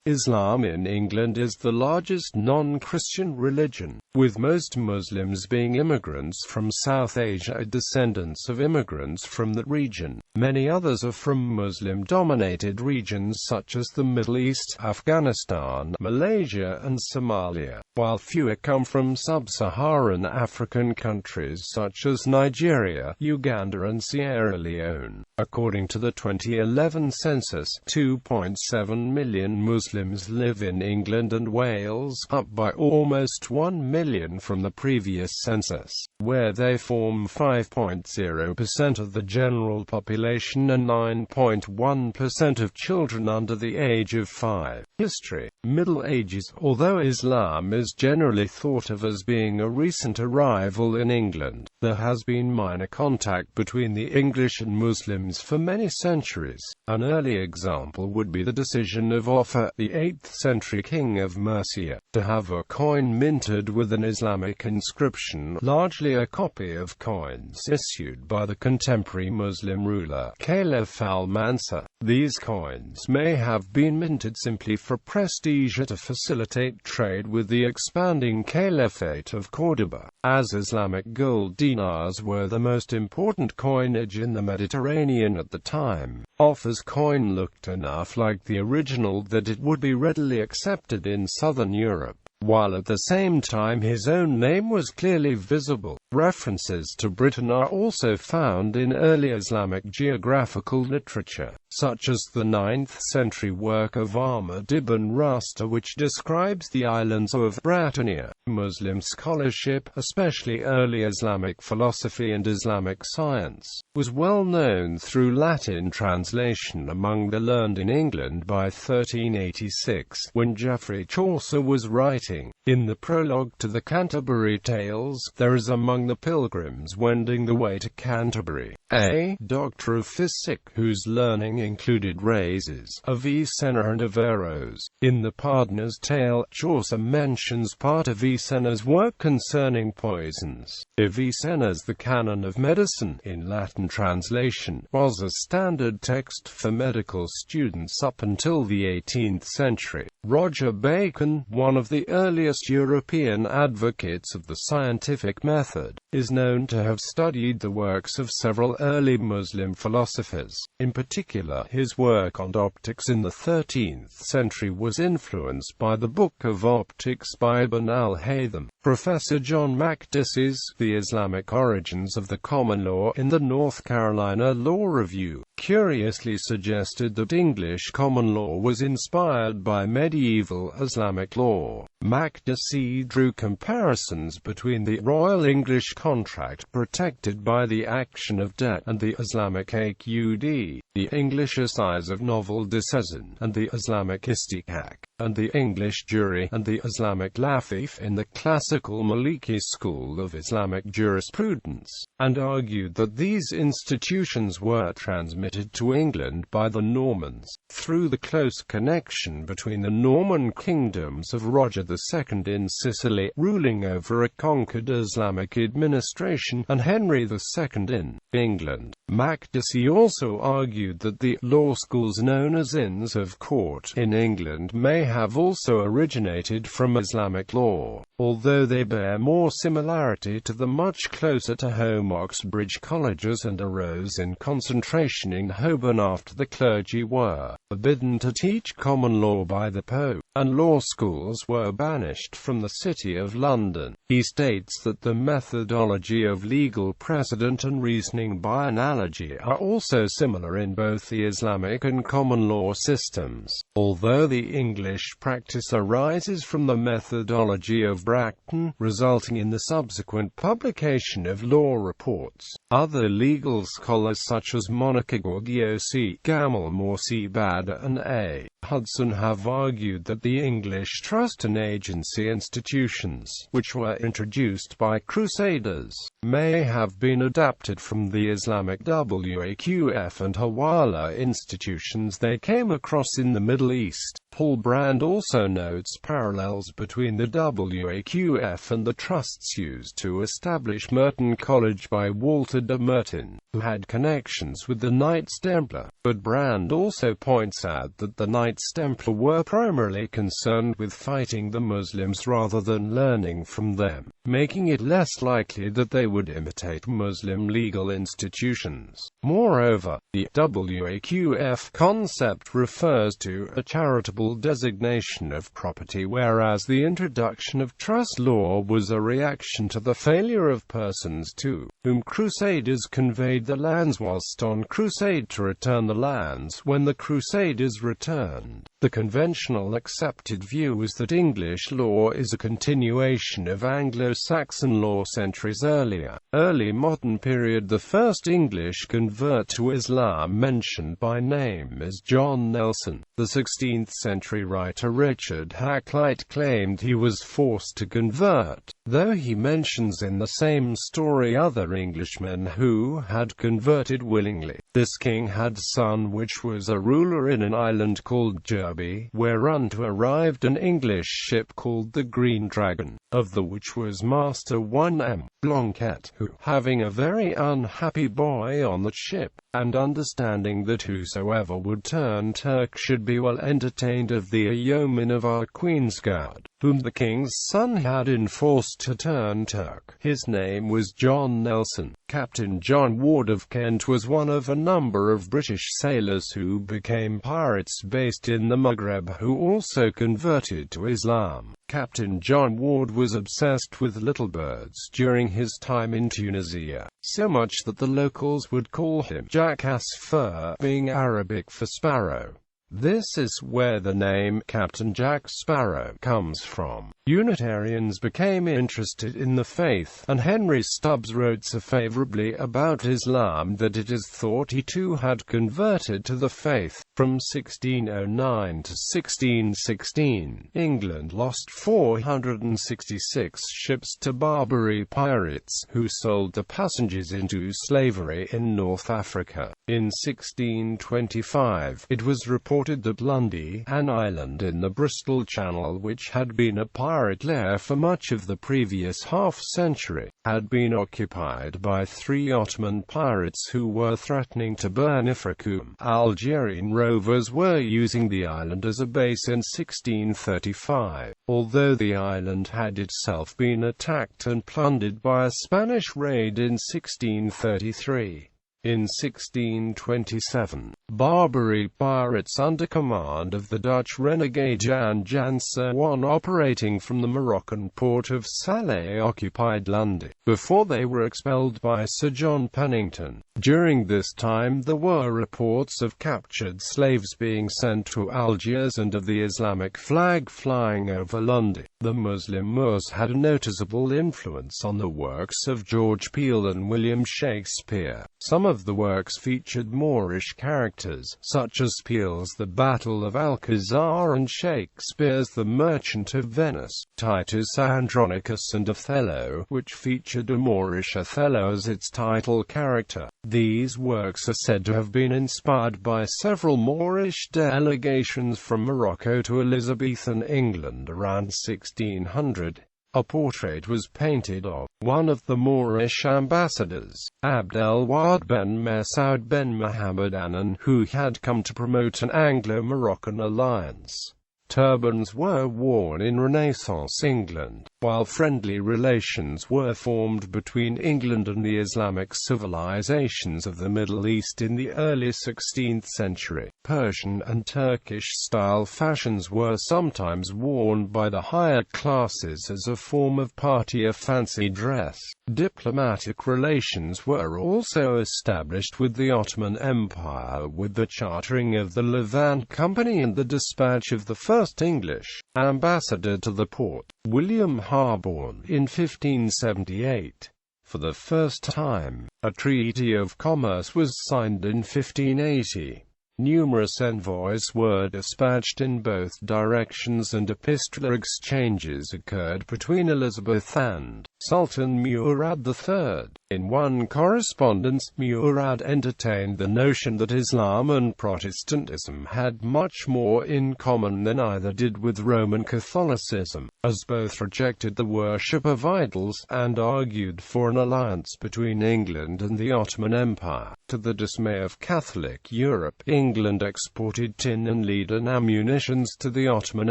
Islam in England is the largest non-Christian religion, with most Muslims being immigrants from South Asia, descendants of immigrants from that region. Many others are from Muslim-dominated regions such as the Middle East, Afghanistan, Malaysia and Somalia, while fewer come from sub-Saharan African countries such as Nigeria, Uganda and Sierra Leone. According to the 2011 census, 2.7 million Muslims live in England and Wales, up by almost 1 million from the previous census, where they form 5.0% of the general population and 9.1% of children under the age of 5. History. Middle Ages. Although Islam is generally thought of as being a recent arrival in England, there has been minor contact between the English and Muslims for many centuries. An early example would be the decision of Offa, the 8th century king of Mercia, to have a coin minted with an Islamic inscription, largely a copy of coins issued by the contemporary Muslim ruler, Caliph al-Mansur. These coins may have been minted simply for prestige to facilitate trade with the expanding Caliphate of Cordoba, as Islamic gold dinars were the most important coinage in the Mediterranean at the time. Offa's coin looked enough like the original that it would be readily accepted in southern Europe, while at the same time his own name was clearly visible. References to Britain are also found in early Islamic geographical literature, such as the 9th century work of Ahmad ibn Rasta, which describes the islands of Britannia. Muslim scholarship, especially early Islamic philosophy and Islamic science, was well known through Latin translation among the learned in England by 1386, when Geoffrey Chaucer was writing. In the prologue to the Canterbury Tales, there is among the pilgrims wending the way to Canterbury, a doctor of physic, whose learning included raises, Avicenna and Averroes. In the Pardoner's Tale, Chaucer mentions part of Avicenna's work concerning poisons. Avicenna's The Canon of Medicine, in Latin translation, was a standard text for medical students up until the 18th century. Roger Bacon, one of the earliest European advocates of the scientific method, is known to have studied the works of several early Muslim philosophers. In particular, his work on optics in the 13th century was influenced by the Book of Optics by Ibn al-Haytham. Professor John Makdisi's The Islamic Origins of the Common Law in the North Carolina Law Review curiously suggested that English common law was inspired by medieval Islamic law. Makdisi drew comparisons between the Royal English contract protected by the action of debt and the Islamic Aqd, the English assize of novel disseisin, and the Islamic Istiqaq, and the English jury, and the Islamic lafif in the classical Maliki school of Islamic jurisprudence, and argued that these institutions were transmitted to England by the Normans, through the close connection between the Norman kingdoms of Roger II in Sicily, ruling over a conquered Islamic administration, and Henry II in England. Makdisi also argued that the law schools known as Inns of Court in England may have also originated from Islamic law, although they bear more similarity to the much closer to home Oxbridge colleges and arose in concentration in Holborn after the clergy were forbidden to teach common law by the Pope, and law schools were banished from the City of London. He states that the methodology of legal precedent and reasoning by analogy are also similar in both the Islamic and common law systems, although the English practice arises from the methodology of Bracton, resulting in the subsequent publication of law reports. Other legal scholars such as Monica Gordiosi, Gamal Morsi Badr and A. Hudson have argued that the English trust and agency institutions, which were introduced by Crusaders, may have been adapted from the Islamic Waqf and Hawala institutions they came across in the Middle East. Paul Brand also notes parallels between the Waqf and the trusts used to establish Merton College by Walter de Merton, who had connections with the Knights Templar. But Brand also points out that the Knights Templar were primarily concerned with fighting the Muslims rather than learning from them, making it less likely that they would imitate Muslim legal institutions. Moreover, the Waqf concept refers to a charitable designation of property, whereas the introduction of trust law was a reaction to the failure of persons to whom crusaders conveyed the lands whilst on crusade to return the lands when the crusaders returned. The conventional accepted view is that English law is a continuation of Anglo-Saxon law centuries earlier. Early modern period. The first English convert to Islam mentioned by name is John Nelson. The 16th century writer Richard Hakluyt claimed he was forced to convert, though he mentions in the same story other Englishmen who had converted willingly. This king had a son which was a ruler in an island called Derby, whereunto arrived an English ship called the Green Dragon, of the which was master one M. Blanquet, who, having a very unhappy boy on the ship, and understanding that whosoever would turn Turk should be well entertained of the yeomen of our Queen's Guard, whom the king's son had enforced to turn Turk. His name was John Nelson. Captain John Ward of Kent was one of a number of British sailors who became pirates based in the Maghreb who also converted to Islam. Captain John Ward was obsessed with little birds during his time in Tunisia, so much that the locals would call him Jackass Fur, being Arabic for sparrow. This is where the name Captain Jack Sparrow comes from. Unitarians became interested in the faith, and Henry Stubbs wrote so favorably about Islam that it is thought he too had converted to the faith. From 1609 to 1616, England lost 466 ships to Barbary pirates, who sold the passengers into slavery in North Africa. In 1625, it was reported that Lundy, an island in the Bristol Channel which had been a pirate lair for much of the previous half-century, had been occupied by 3 Ottoman pirates who were threatening to burn Ifriqum. Algerian rovers were using the island as a base in 1635, although the island had itself been attacked and plundered by a Spanish raid in 1633. In 1627, Barbary pirates under command of the Dutch renegade Jan Jansen operating from the Moroccan port of Salé occupied Lundy, before they were expelled by Sir John Pennington. During this time there were reports of captured slaves being sent to Algiers and of the Islamic flag flying over Lundy. The Muslim Moors had a noticeable influence on the works of George Peele and William Shakespeare. Some of the works featured Moorish characters, such as Peele's The Battle of Alcazar and Shakespeare's The Merchant of Venice. Titus Andronicus and Othello, which featured a Moorish Othello as its title character. These works are said to have been inspired by several Moorish delegations from Morocco to Elizabethan England around 1600. A portrait was painted of one of the Moorish ambassadors, Abd el-Wahid ben Masoud ben Muhammad Anan, who had come to promote an Anglo-Moroccan alliance. Turbans were worn in Renaissance England, while friendly relations were formed between England and the Islamic civilizations of the Middle East in the early 16th century. Persian and Turkish-style fashions were sometimes worn by the higher classes as a form of party or fancy dress. Diplomatic relations were also established with the Ottoman Empire with the chartering of the Levant Company and the dispatch of the first English ambassador to the port, William Harborne, in 1578. For the first time, a treaty of commerce was signed in 1580. Numerous envoys were dispatched in both directions, and epistolar exchanges occurred between Elizabeth and Sultan Murad III. In one correspondence, Murad entertained the notion that Islam and Protestantism had much more in common than either did with Roman Catholicism, as both rejected the worship of idols, and argued for an alliance between England and the Ottoman Empire. To the dismay of Catholic Europe, England exported tin and lead-in ammunitions to the Ottoman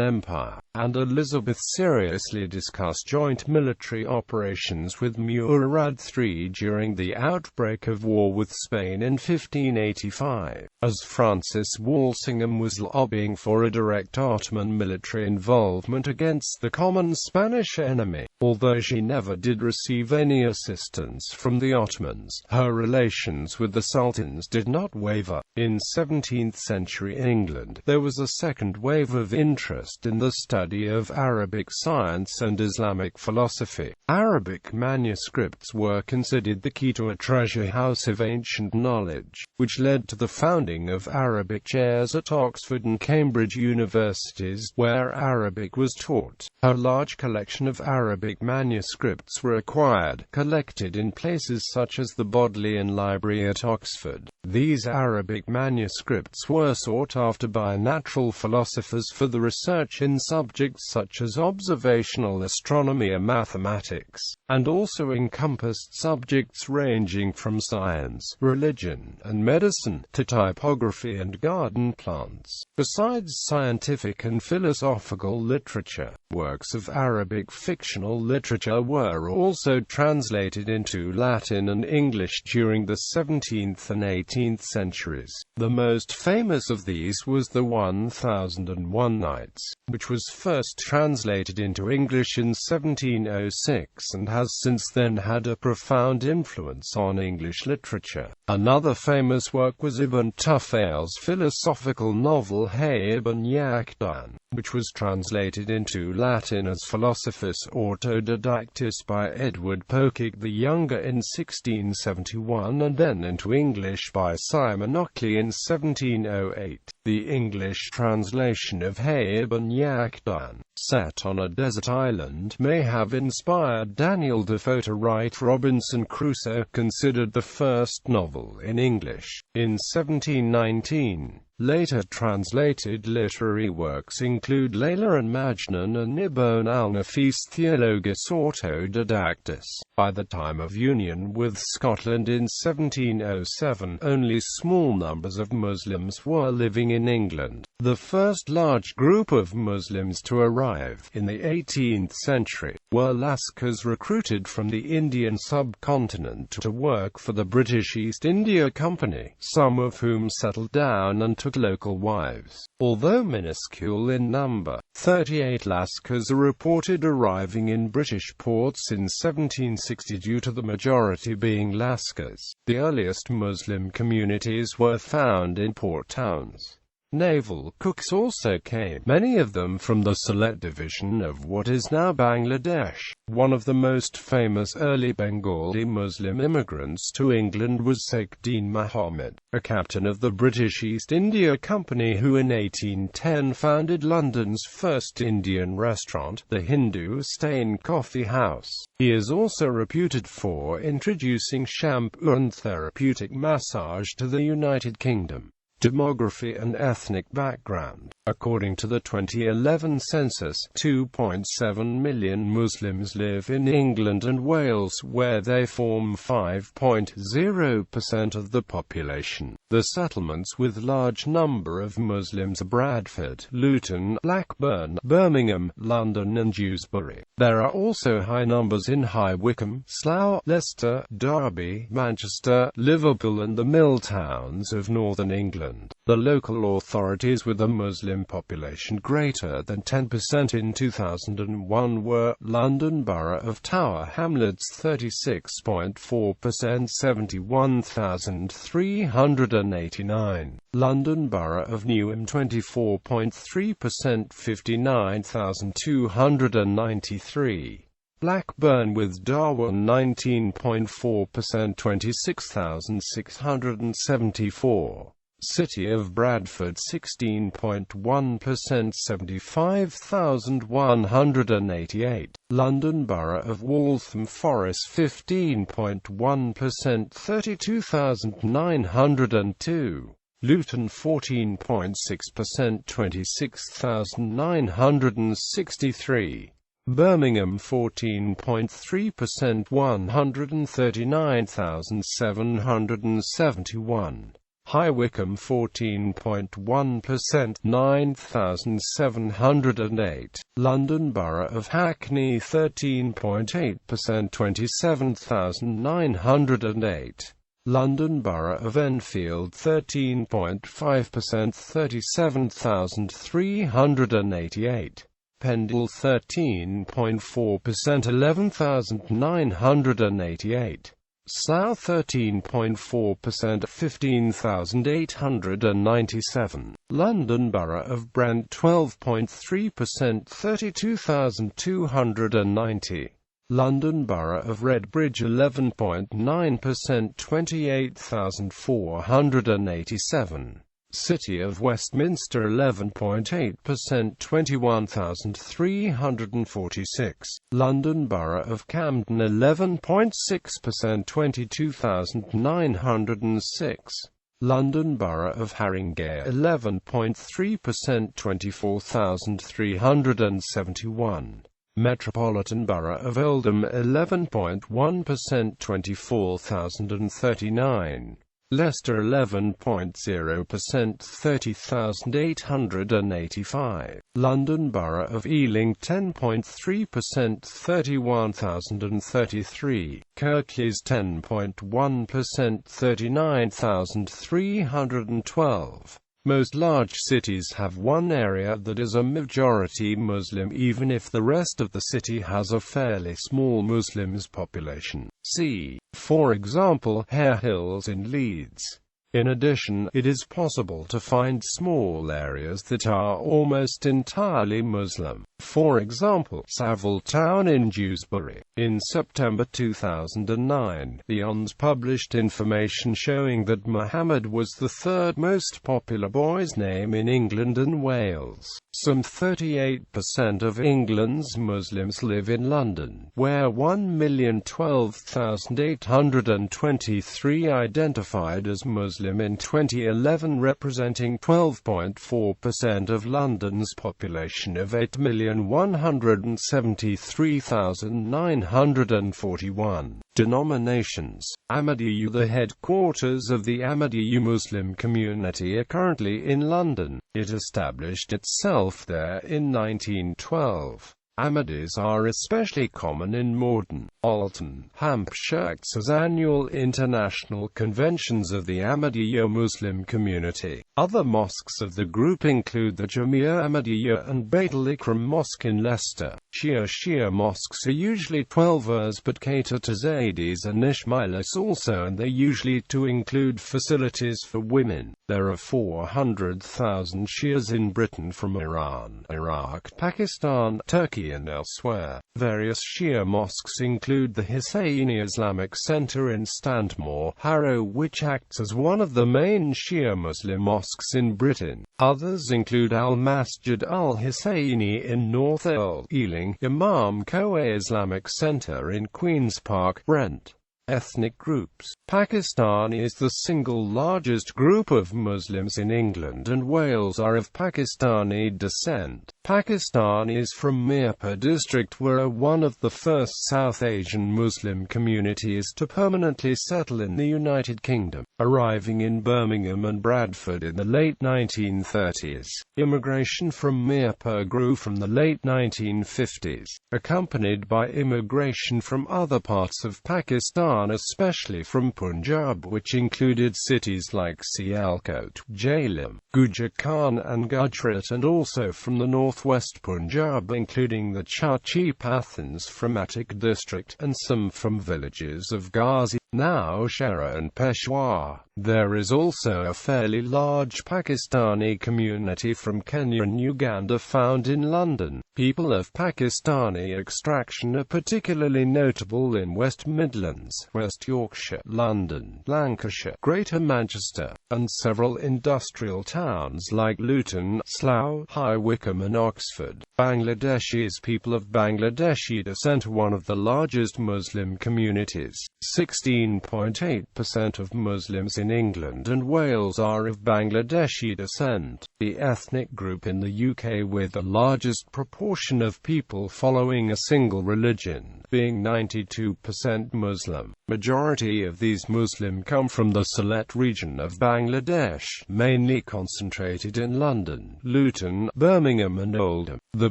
Empire, and Elizabeth seriously discussed joint military operations with Murad III during the outbreak of war with Spain in 1585, as Francis Walsingham was lobbying for a direct Ottoman military involvement against the common Spanish enemy. Although she never did receive any assistance from the Ottomans, her relations with the sultans did not waver. In 17th-century England, there was a second wave of interest in the study of Arabic science and Islamic philosophy. Arabic manuscripts were considered the key to a treasure house of ancient knowledge, which led to the founding of Arabic chairs at Oxford and Cambridge universities, where Arabic was taught. A large collection of Arabic manuscripts were acquired, collected in places such as the Bodleian Library at Oxford. These Arabic manuscripts were sought after by natural philosophers for the research in subjects such as observational astronomy and mathematics, and also encompassed subjects ranging from science, religion, and medicine, to typography and garden plants. Besides scientific and philosophical literature, works of Arabic fictional literature were also translated into Latin and English during the 17th and 18th centuries. The most famous of these was The 1001 Nights, which was first translated into English in 1706 and has since then had a profound influence on English literature. Another famous work was Ibn Tufayil's philosophical novel Hay ibn Yaqdan, which was translated into Latin as Philosophus Autodidactus by Edward Pocock the Younger in 1671 and then into English by Simon Ockley in 1708. The English translation of Hay ibn Yaqdan, set on a desert island, may have inspired Daniel Defoe to write Robinson Crusoe, considered the first novel in English. In 1719, later translated literary works include Layla and Majnun and Ibn al-Nafis Theologus Autodidactus. By the time of union with Scotland in 1707, only small numbers of Muslims were living in England. The first large group of Muslims to arrive, in the 18th century, were Lascars recruited from the Indian subcontinent to work for the British East India Company, some of whom settled down and took local wives. Although minuscule in number, 38 Lascars are reported arriving in British ports in 1760 due to the majority being Lascars. The earliest Muslim communities were found in port towns. Naval cooks also came, many of them from the Sylhet division of what is now Bangladesh. One of the most famous early Bengali Muslim immigrants to England was Saifuddin Muhammad, a captain of the British East India Company who in 1810 founded London's first Indian restaurant, the Hindu Stain Coffee House. He is also reputed for introducing shampoo and therapeutic massage to the United Kingdom. Demography and ethnic background. According to the 2011 census, 2.7 million Muslims live in England and Wales, where they form 5.0% of the population. The settlements with large number of Muslims are Bradford, Luton, Blackburn, Birmingham, London and Dewsbury. There are also high numbers in High Wycombe, Slough, Leicester, Derby, Manchester, Liverpool and the mill towns of northern England. The local authorities with a Muslim population greater than 10% in 2001 were London Borough of Tower Hamlets 36.4%, 71,389, London Borough of Newham 24.3%, 59,293, Blackburn with Darwen 19.4%, 26,674. City of Bradford 16.1% 75,188. London Borough of Waltham Forest 15.1% 32,902. Luton 14.6% 26,963. Birmingham 14.3% 139,771. High Wycombe 14.1% 9,708. London Borough of Hackney 13.8% 27,908. London Borough of Enfield 13.5% 37,388. Pendle 13.4% 11,988. Slough 13.4% 15,897. London Borough of Brent 12.3% 32,290. London Borough of Redbridge 11.9% 28,487. City of Westminster 11.8% 21,346. London Borough of Camden 11.6% 22,906. London Borough of Haringey 11.3% 24,371. Metropolitan Borough of Oldham 11.1% 24,039. Leicester 11.0% 30,885. London Borough of Ealing 10.3% 31,033. Kirklees 10.1% 39,312. Most large cities have one area that is a majority Muslim even if the rest of the city has a fairly small Muslims population. See, for example, Hare Hills in Leeds. In addition, it is possible to find small areas that are almost entirely Muslim. For example, Savile Town in Dewsbury. In September 2009, the ONS published information showing that Muhammad was the third most popular boy's name in England and Wales. Some 38% of England's Muslims live in London, where 1,012,823 identified as Muslim in 2011, representing 12.4% of London's population of 8,173,941. Denominations. Ahmadiyya. The headquarters of the Ahmadiyya Muslim community are currently in London. It established itself there in 1912. Ahmadis are especially common in Morden, Alton, Hampshire. Acts as annual international conventions of the Ahmadiyya Muslim community. Other mosques of the group include the Jamia Ahmadiyya and Bait al-Ikram Mosque in Leicester. Shia mosques are usually 12ers but cater to Zaydis and Ishmailis also, and they usually to include facilities for women. There are 400,000 Shias in Britain from Iran, Iraq, Pakistan, Turkey and elsewhere. Various Shia mosques include the Husseini Islamic Center in Standmore, Harrow, which acts as one of the main Shia Muslim mosques in Britain. Others include Al-Masjid al-Husseini in North Ealing, Imam Koeh Islamic Center in Queen's Park, Brent. Ethnic groups. Pakistani is the single largest group of Muslims in England and Wales are of Pakistani descent. Pakistanis from Mirpur district were one of the first South Asian Muslim communities to permanently settle in the United Kingdom, arriving in Birmingham and Bradford in the late 1930s. Immigration from Mirpur grew from the late 1950s, accompanied by immigration from other parts of Pakistan, especially from Punjab, which included cities like Sialkot, Jhelum, Gujar Khan and Gujarat, and also from the northwest Punjab, including the Chachi Pathans from Attock district, and some from villages of Ghazi. Nowshera and Peshawar. There is also a fairly large Pakistani community from Kenya and Uganda found in London. People of Pakistani extraction are particularly notable in West Midlands, West Yorkshire, London, Lancashire, Greater Manchester, and several industrial towns like Luton, Slough, High Wycombe and Oxford. Bangladeshis. People of Bangladeshi descent are one of the largest Muslim communities. 16.8% of Muslims in England and Wales are of Bangladeshi descent, the ethnic group in the UK with the largest proportion of people following a single religion, being 92% Muslim. Majority of these Muslim come from the Sylhet region of Bangladesh, mainly concentrated in London, Luton, Birmingham and Oldham. The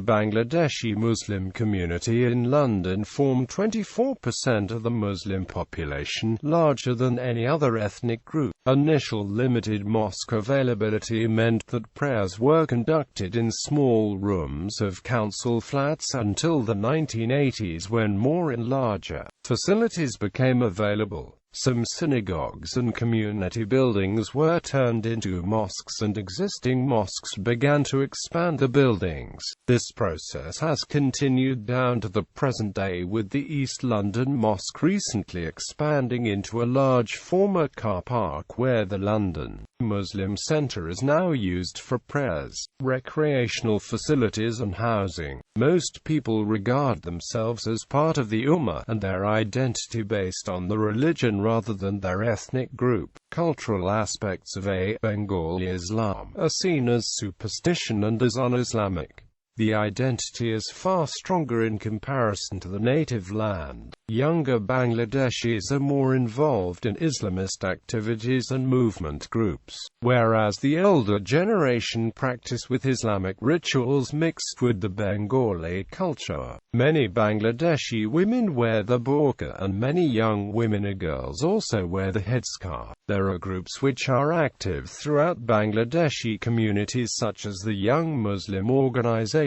Bangladeshi Muslim community in London form 24% of the Muslim population, larger than any other ethnic group. Initial limited mosque availability meant that prayers were conducted in small rooms of council flats until the 1980s, when more and larger facilities became available. Some synagogues and community buildings were turned into mosques and existing mosques began to expand the buildings. This process has continued down to the present day, with the East London Mosque recently expanding into a large former car park where the London Muslim Centre is now used for prayers, recreational facilities and housing. Most people regard themselves as part of the Ummah and their identity based on the religion rather than their ethnic group. Cultural aspects of a Bengali Islam are seen as superstition and as un-Islamic. The identity is far stronger in comparison to the native land. Younger Bangladeshis are more involved in Islamist activities and movement groups, whereas the elder generation practice with Islamic rituals mixed with the Bengali culture. Many Bangladeshi women wear the burqa and many young women and girls also wear the headscarf. There are groups which are active throughout Bangladeshi communities such as the Young Muslim Organization.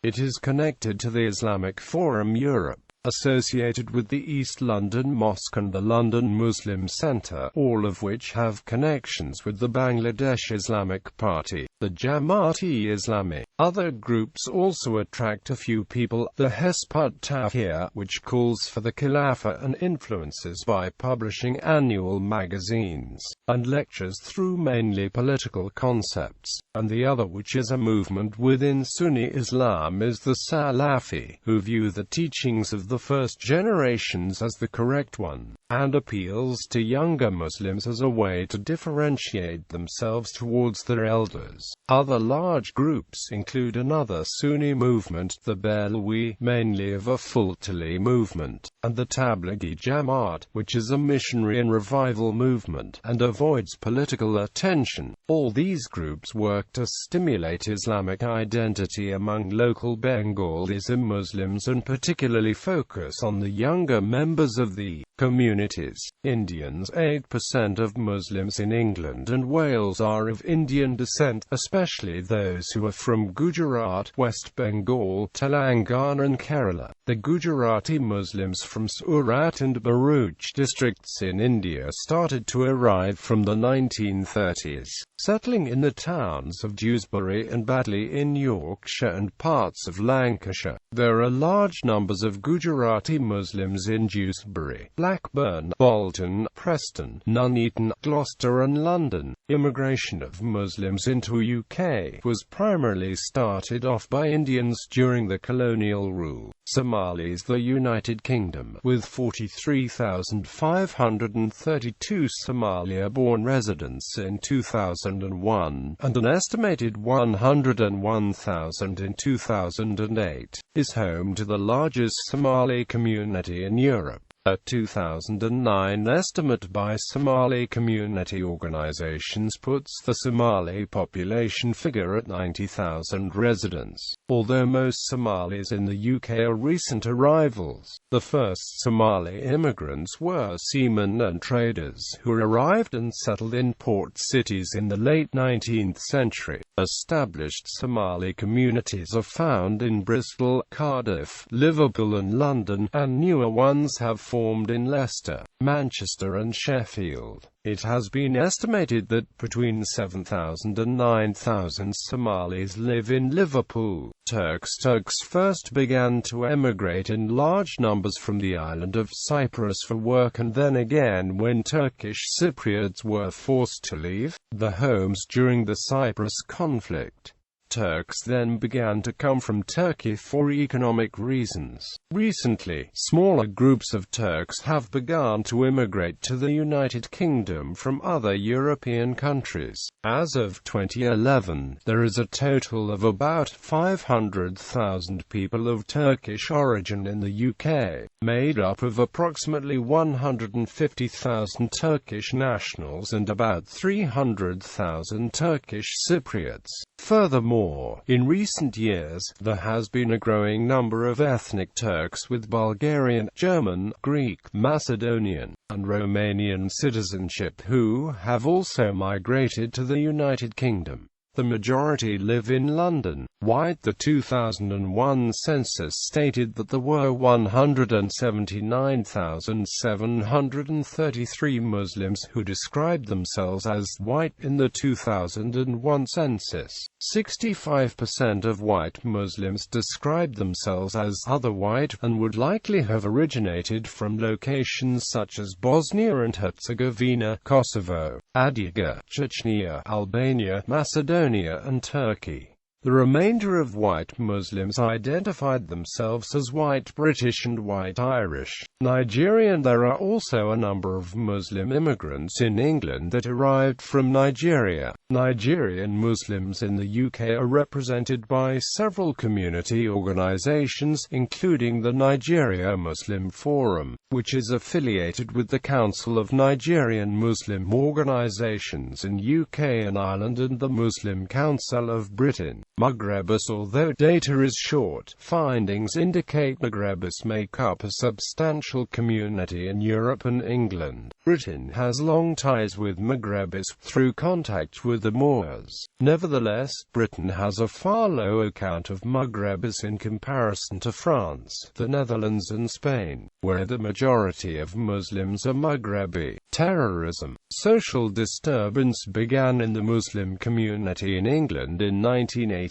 It is connected to the Islamic Forum Europe, associated with the East London Mosque and the London Muslim Centre, all of which have connections with the Bangladesh Islamic Party, the Jamaat-e-Islami. Other groups also attract a few people. The Hizb ut-Tahrir, which calls for the Khilafah and influences by publishing annual magazines and lectures through mainly political concepts, and the other, which is a movement within Sunni Islam, is the Salafi, who view the teachings of the first generations as the correct one, and appeals to younger Muslims as a way to differentiate themselves towards their elders. Other large groups include another Sunni movement, the Barelwi, mainly of a Fultali movement, and the Tablighi Jamaat, which is a missionary and revival movement, and avoids political attention. All these groups work to stimulate Islamic identity among local Bengalis and Muslims, and particularly focus on the younger members of the communities. Indians. 8% of Muslims in England and Wales are of Indian descent, especially those who are from Gujarat, West Bengal, Telangana and Kerala. The Gujarati Muslims from Surat and Bharuch districts in India started to arrive from the 1930s, settling in the towns of Dewsbury and Badley in Yorkshire and parts of Lancashire. There are large numbers of Gujarati Muslims in Dewsbury, Blackburn, Bolton, Preston, Nuneaton, Gloucester and London. Immigration of Muslims into UK was primarily started off by Indians during the colonial rule. Somalis. The United Kingdom, with 43,532 Somalia-born residents in 2001, and an estimated 101,000 in 2008, is home to the largest Somali community in Europe. A 2009 estimate by Somali community organizations puts the Somali population figure at 90,000 residents. Although most Somalis in the UK are recent arrivals, the first Somali immigrants were seamen and traders who arrived and settled in port cities in the late 19th century. Established Somali communities are found in Bristol, Cardiff, Liverpool and London, and newer ones have formed formed in Leicester, Manchester and Sheffield. It has been estimated that between 7,000 and 9,000 Somalis live in Liverpool. Turks first began to emigrate in large numbers from the island of Cyprus for work, and then again when Turkish Cypriots were forced to leave their homes during the Cyprus conflict. Turks then began to come from Turkey for economic reasons. Recently, smaller groups of Turks have begun to immigrate to the United Kingdom from other European countries. As of 2011, there is a total of about 500,000 people of Turkish origin in the UK, made up of approximately 150,000 Turkish nationals and about 300,000 Turkish Cypriots. Furthermore, in recent years, there has been a growing number of ethnic Turks with Bulgarian, German, Greek, Macedonian, and Romanian citizenship who have also migrated to the United Kingdom. The majority live in London. White. The 2001 census stated that there were 179,733 Muslims who described themselves as white in the 2001 census. 65% of white Muslims described themselves as other white, and would likely have originated from locations such as Bosnia and Herzegovina, Kosovo, Adyga, Chechnya, Albania, Macedonia, and Turkey. The remainder of white Muslims identified themselves as white British and white Irish, Nigerian. There are also a number of Muslim immigrants in England that arrived from Nigeria. Nigerian Muslims in the UK are represented by several community organisations, including the Nigeria Muslim Forum, which is affiliated with the Council of Nigerian Muslim Organisations in UK and Ireland and the Muslim Council of Britain. Maghrebis. Although data is short, findings indicate Maghrebis make up a substantial community in Europe and England. Britain has long ties with Maghrebis through contact with the Moors. Nevertheless, Britain has a far lower count of Maghrebis in comparison to France, the Netherlands and Spain, where the majority of Muslims are Maghrebi. Terrorism. Social disturbance began in the Muslim community in England in 1988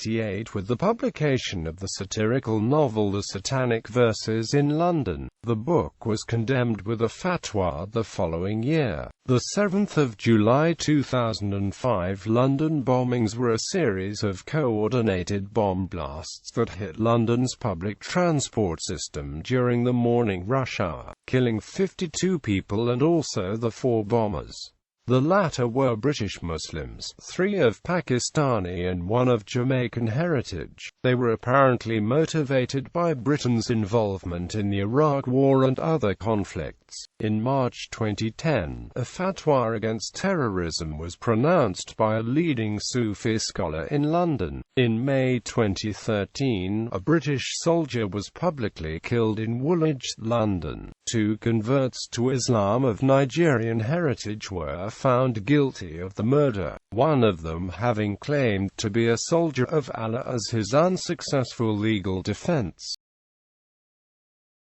with the publication of the satirical novel The Satanic Verses in London. The book was condemned with a fatwa the following year. The 7th of July 2005 London bombings were a series of coordinated bomb blasts that hit London's public transport system during the morning rush hour, killing 52 people and also the 4 bombers. The latter were British Muslims, 3 of Pakistani and 1 of Jamaican heritage. They were apparently motivated by Britain's involvement in the Iraq War and other conflicts. In March 2010, a fatwa against terrorism was pronounced by a leading Sufi scholar in London. In May 2013, a British soldier was publicly killed in Woolwich, London. 2 converts to Islam of Nigerian heritage were found guilty of the murder, one of them having claimed to be a soldier of Allah as his unsuccessful legal defense.